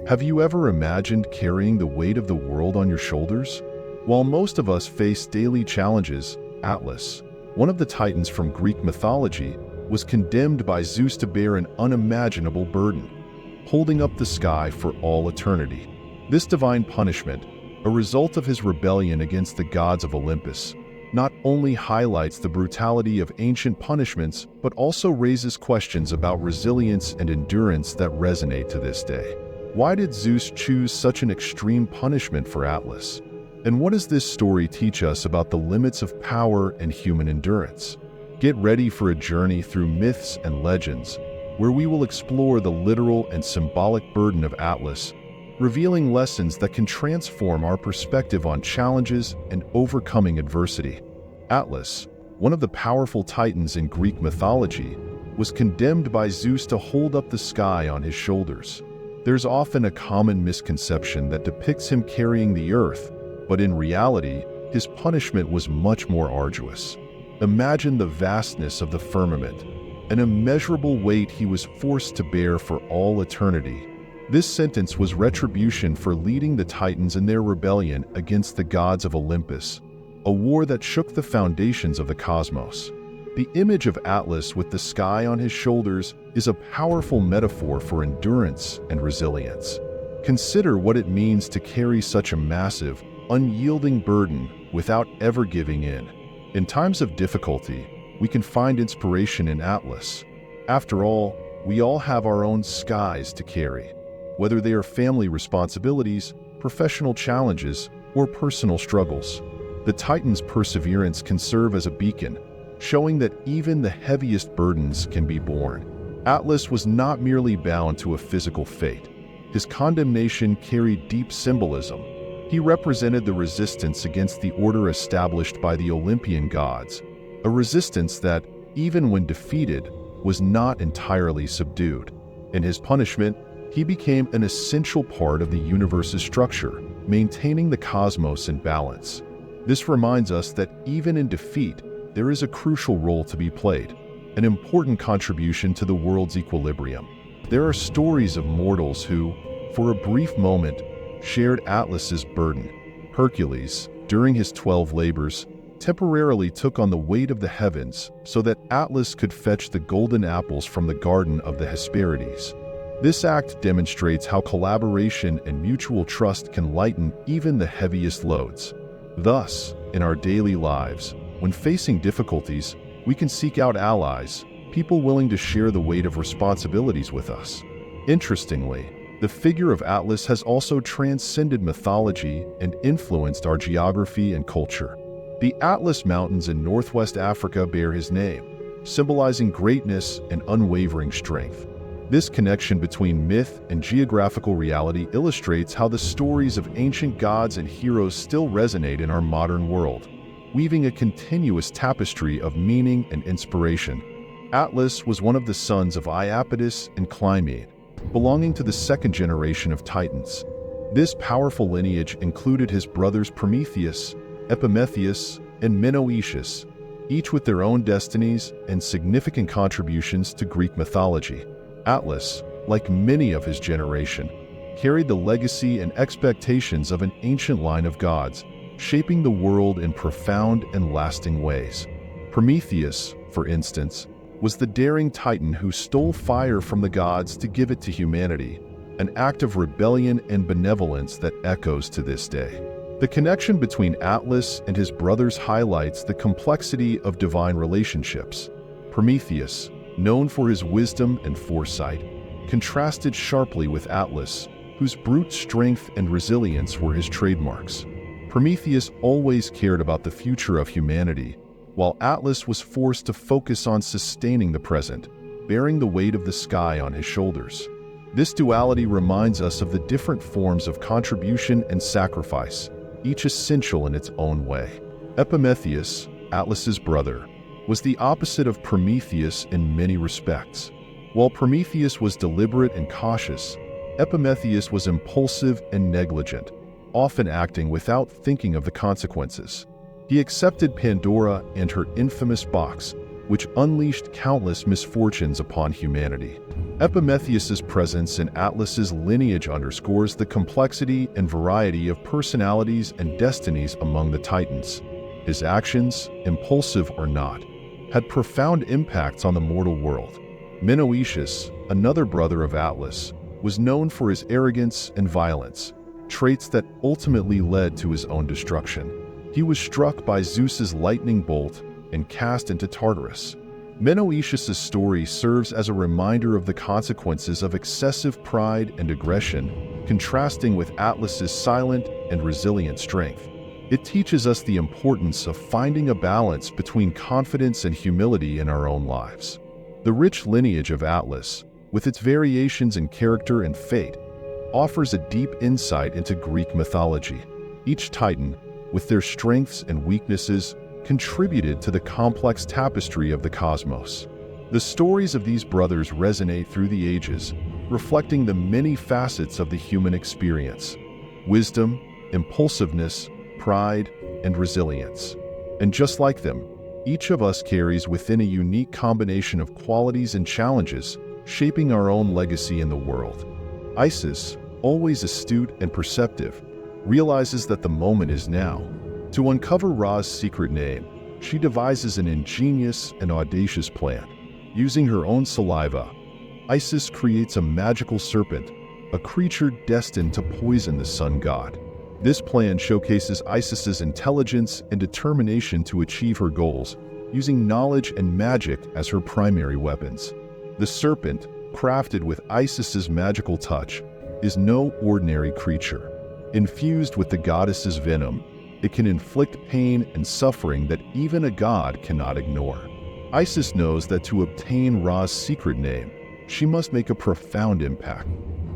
Have you ever imagined carrying the weight of the world on your shoulders? While most of us face daily challenges, Atlas, one of the titans from Greek mythology, was condemned by Zeus to bear an unimaginable burden, holding up the sky for all eternity. This divine punishment, a result of his rebellion against the gods of Olympus, not only highlights the brutality of ancient punishments, but also raises questions about resilience and endurance that resonate to this day. Why did Zeus choose such an extreme punishment for Atlas? And what does this story teach us about the limits of power and human endurance? Get ready for a journey through myths and legends, where we will explore the literal and symbolic burden of Atlas, revealing lessons that can transform our perspective on challenges and overcoming adversity. Atlas, one of the powerful titans in Greek mythology, was condemned by Zeus to hold up the sky on his shoulders. There's often a common misconception that depicts him carrying the earth, but in reality, his punishment was much more arduous. Imagine the vastness of the firmament, an immeasurable weight he was forced to bear for all eternity. This sentence was retribution for leading the Titans in their rebellion against the gods of Olympus, a war that shook the foundations of the cosmos. The image of Atlas with the sky on his shoulders is a powerful metaphor for endurance and resilience. Consider what it means to carry such a massive, unyielding burden without ever giving in. In times of difficulty, we can find inspiration in Atlas. After all, we all have our own skies to carry, whether they are family responsibilities, professional challenges, or personal struggles. The Titan's perseverance can serve as a beacon, showing that even the heaviest burdens can be borne. Atlas was not merely bound to a physical fate. His condemnation carried deep symbolism. He represented the resistance against the order established by the Olympian gods, a resistance that, even when defeated, was not entirely subdued. In his punishment, he became an essential part of the universe's structure, maintaining the cosmos in balance. This reminds us that even in defeat, there is a crucial role to be played, an important contribution to the world's equilibrium. There are stories of mortals who, for a brief moment, shared Atlas's burden. Hercules, during his 12 labors, temporarily took on the weight of the heavens so that Atlas could fetch the golden apples from the garden of the Hesperides. This act demonstrates how collaboration and mutual trust can lighten even the heaviest loads. Thus, in our daily lives, when facing difficulties, we can seek out allies, people willing to share the weight of responsibilities with us. Interestingly, the figure of Atlas has also transcended mythology and influenced our geography and culture. The Atlas Mountains in northwest Africa bear his name, symbolizing greatness and unwavering strength. This connection between myth and geographical reality illustrates how the stories of ancient gods and heroes still resonate in our modern world, weaving a continuous tapestry of meaning and inspiration. Atlas was one of the sons of Iapetus and Clymene, belonging to the second generation of Titans. This powerful lineage included his brothers Prometheus, Epimetheus, and Menoetius, each with their own destinies and significant contributions to Greek mythology. Atlas, like many of his generation, carried the legacy and expectations of an ancient line of gods, shaping the world in profound and lasting ways. Prometheus, for instance, was the daring titan who stole fire from the gods to give it to humanity, an act of rebellion and benevolence that echoes to this day. The connection between Atlas and his brothers highlights the complexity of divine relationships. Prometheus, known for his wisdom and foresight, contrasted sharply with Atlas, whose brute strength and resilience were his trademarks. Prometheus always cared about the future of humanity, while Atlas was forced to focus on sustaining the present, bearing the weight of the sky on his shoulders. This duality reminds us of the different forms of contribution and sacrifice, each essential in its own way. Epimetheus, Atlas's brother, was the opposite of Prometheus in many respects. While Prometheus was deliberate and cautious, Epimetheus was impulsive and negligent, often acting without thinking of the consequences. He accepted Pandora and her infamous box, which unleashed countless misfortunes upon humanity. Epimetheus's presence in Atlas's lineage underscores the complexity and variety of personalities and destinies among the Titans. His actions, impulsive or not, had profound impacts on the mortal world. Menoetius, another brother of Atlas, was known for his arrogance and violence, traits that ultimately led to his own destruction. He was struck by Zeus's lightning bolt and cast into Tartarus. Menoetius' story serves as a reminder of the consequences of excessive pride and aggression, contrasting with Atlas's silent and resilient strength. It teaches us the importance of finding a balance between confidence and humility in our own lives. The rich lineage of Atlas, with its variations in character and fate, offers a deep insight into Greek mythology. Each Titan, with their strengths and weaknesses, contributed to the complex tapestry of the cosmos. The stories of these brothers resonate through the ages, reflecting the many facets of the human experience: wisdom, impulsiveness, pride, and resilience. And just like them, each of us carries within a unique combination of qualities and challenges, shaping our own legacy in the world. Isis, always astute and perceptive, realizes that the moment is now. To uncover Ra's secret name, she devises an ingenious and audacious plan. Using her own saliva, Isis creates a magical serpent, a creature destined to poison the sun god. This plan showcases Isis's intelligence and determination to achieve her goals, using knowledge and magic as her primary weapons. The serpent, crafted with Isis's magical touch, is no ordinary creature. Infused with the goddess's venom, it can inflict pain and suffering that even a god cannot ignore. Isis knows that to obtain Ra's secret name, she must make a profound impact.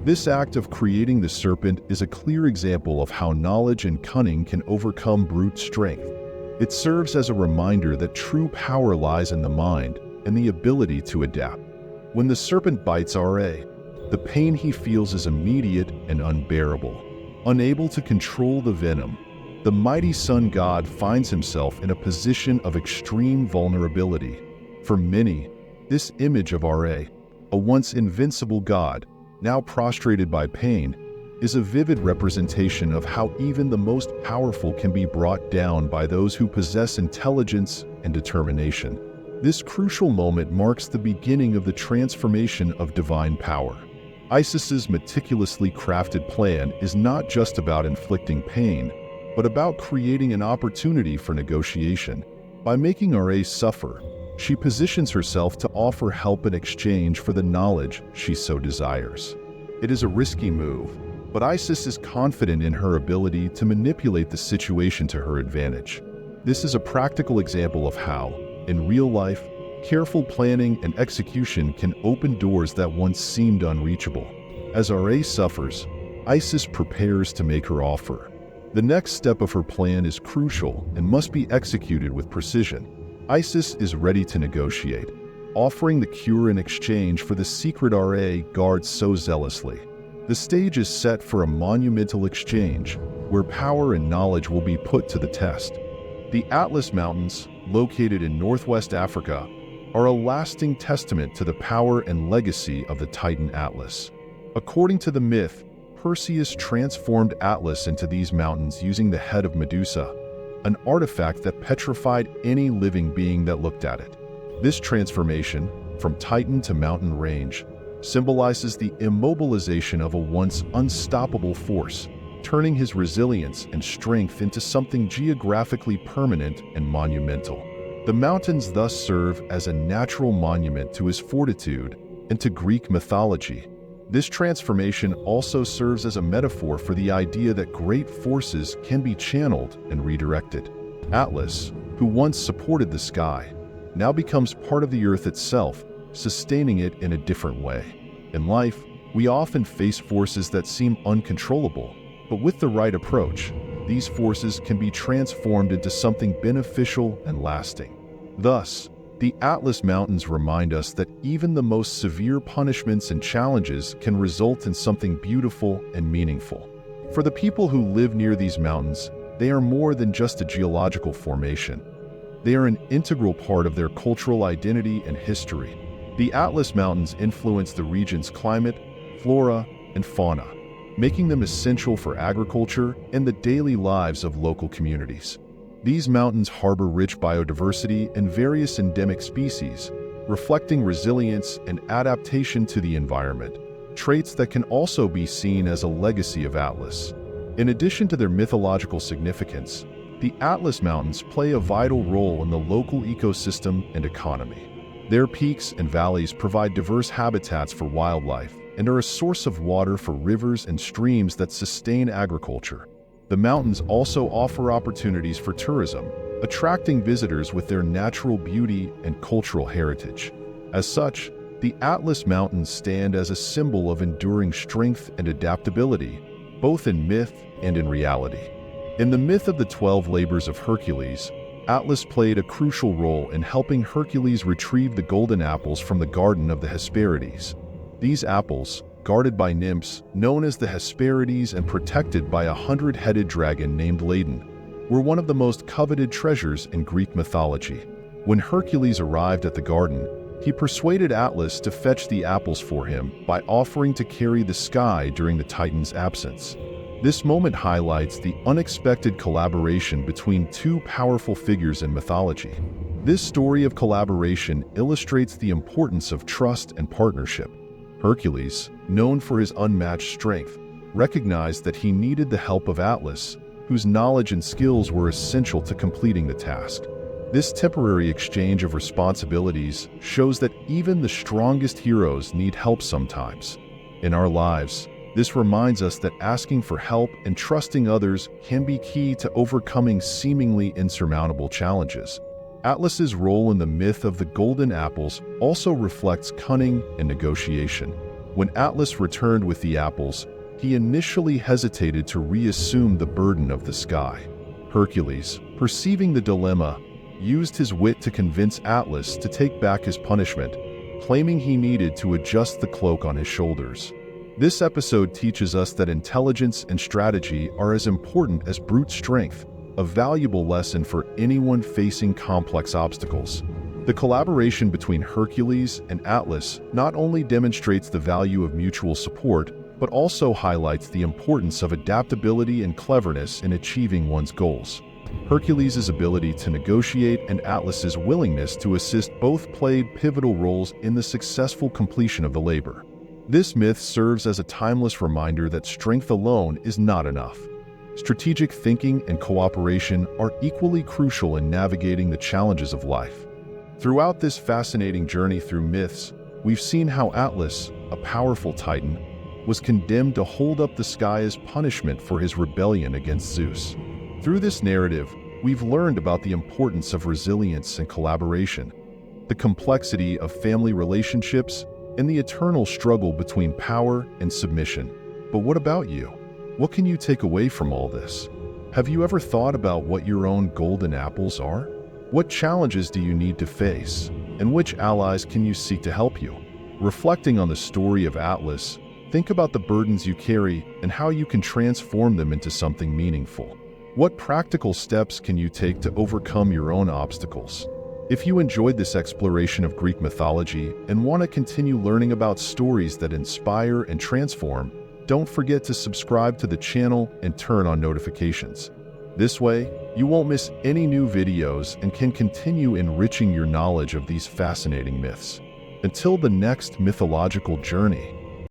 This act of creating the serpent is a clear example of how knowledge and cunning can overcome brute strength. It serves as a reminder that true power lies in the mind and the ability to adapt. When the serpent bites Ra, the pain he feels is immediate and unbearable. Unable to control the venom, the mighty sun god finds himself in a position of extreme vulnerability. For many, this image of Ra, a once invincible god, now prostrated by pain, is a vivid representation of how even the most powerful can be brought down by those who possess intelligence and determination. This crucial moment marks the beginning of the transformation of divine power. Isis's meticulously crafted plan is not just about inflicting pain, but about creating an opportunity for negotiation. By making Ra suffer, she positions herself to offer help in exchange for the knowledge she so desires. It is a risky move, but Isis is confident in her ability to manipulate the situation to her advantage. This is a practical example of how, in real life, careful planning and execution can open doors that once seemed unreachable. As Ra suffers, Isis prepares to make her offer. The next step of her plan is crucial and must be executed with precision. Isis is ready to negotiate, offering the cure in exchange for the secret Ra guards so zealously. The stage is set for a monumental exchange, where power and knowledge will be put to the test. The Atlas Mountains, located in northwest Africa, are a lasting testament to the power and legacy of the Titan Atlas. According to the myth, Perseus transformed Atlas into these mountains using the head of Medusa, an artifact that petrified any living being that looked at it. This transformation, from Titan to mountain range, symbolizes the immobilization of a once unstoppable force, turning his resilience and strength into something geographically permanent and monumental. The mountains thus serve as a natural monument to his fortitude and to Greek mythology. This transformation also serves as a metaphor for the idea that great forces can be channeled and redirected. Atlas, who once supported the sky, now becomes part of the earth itself, sustaining it in a different way. In life, we often face forces that seem uncontrollable, but with the right approach, these forces can be transformed into something beneficial and lasting. Thus, the Atlas Mountains remind us that even the most severe punishments and challenges can result in something beautiful and meaningful. For the people who live near these mountains, they are more than just a geological formation. They are an integral part of their cultural identity and history. The Atlas Mountains influence the region's climate, flora, and fauna, making them essential for agriculture and the daily lives of local communities. These mountains harbor rich biodiversity and various endemic species, reflecting resilience and adaptation to the environment, traits that can also be seen as a legacy of Atlas. In addition to their mythological significance, the Atlas Mountains play a vital role in the local ecosystem and economy. Their peaks and valleys provide diverse habitats for wildlife and are a source of water for rivers and streams that sustain agriculture. The mountains also offer opportunities for tourism, attracting visitors with their natural beauty and cultural heritage. As such, the Atlas Mountains stand as a symbol of enduring strength and adaptability, both in myth and in reality. In the myth of the 12 labors of Hercules, Atlas played a crucial role in helping Hercules retrieve the golden apples from the Garden of the Hesperides. These apples, guarded by nymphs known as the Hesperides and protected by a 100-headed dragon named Ladon, were one of the most coveted treasures in Greek mythology. When Hercules arrived at the garden, he persuaded Atlas to fetch the apples for him by offering to carry the sky during the Titan's absence. This moment highlights the unexpected collaboration between two powerful figures in mythology. This story of collaboration illustrates the importance of trust and partnership. Hercules, known for his unmatched strength, recognized that he needed the help of Atlas, whose knowledge and skills were essential to completing the task. This temporary exchange of responsibilities shows that even the strongest heroes need help sometimes. In our lives, this reminds us that asking for help and trusting others can be key to overcoming seemingly insurmountable challenges. Atlas's role in the myth of the golden apples also reflects cunning and negotiation. When Atlas returned with the apples, he initially hesitated to reassume the burden of the sky. Hercules, perceiving the dilemma, used his wit to convince Atlas to take back his punishment, claiming he needed to adjust the cloak on his shoulders. This episode teaches us that intelligence and strategy are as important as brute strength, a valuable lesson for anyone facing complex obstacles. The collaboration between Hercules and Atlas not only demonstrates the value of mutual support, but also highlights the importance of adaptability and cleverness in achieving one's goals. Hercules' ability to negotiate and Atlas's willingness to assist both played pivotal roles in the successful completion of the labor. This myth serves as a timeless reminder that strength alone is not enough. Strategic thinking and cooperation are equally crucial in navigating the challenges of life. Throughout this fascinating journey through myths, we've seen how Atlas, a powerful titan, was condemned to hold up the sky as punishment for his rebellion against Zeus. Through this narrative, we've learned about the importance of resilience and collaboration, the complexity of family relationships, and the eternal struggle between power and submission. But what about you? What can you take away from all this? Have you ever thought about what your own golden apples are? What challenges do you need to face? And which allies can you seek to help you? Reflecting on the story of Atlas, think about the burdens you carry and how you can transform them into something meaningful. What practical steps can you take to overcome your own obstacles? If you enjoyed this exploration of Greek mythology and want to continue learning about stories that inspire and transform, don't forget to subscribe to the channel and turn on notifications. This way, you won't miss any new videos and can continue enriching your knowledge of these fascinating myths. Until the next mythological journey.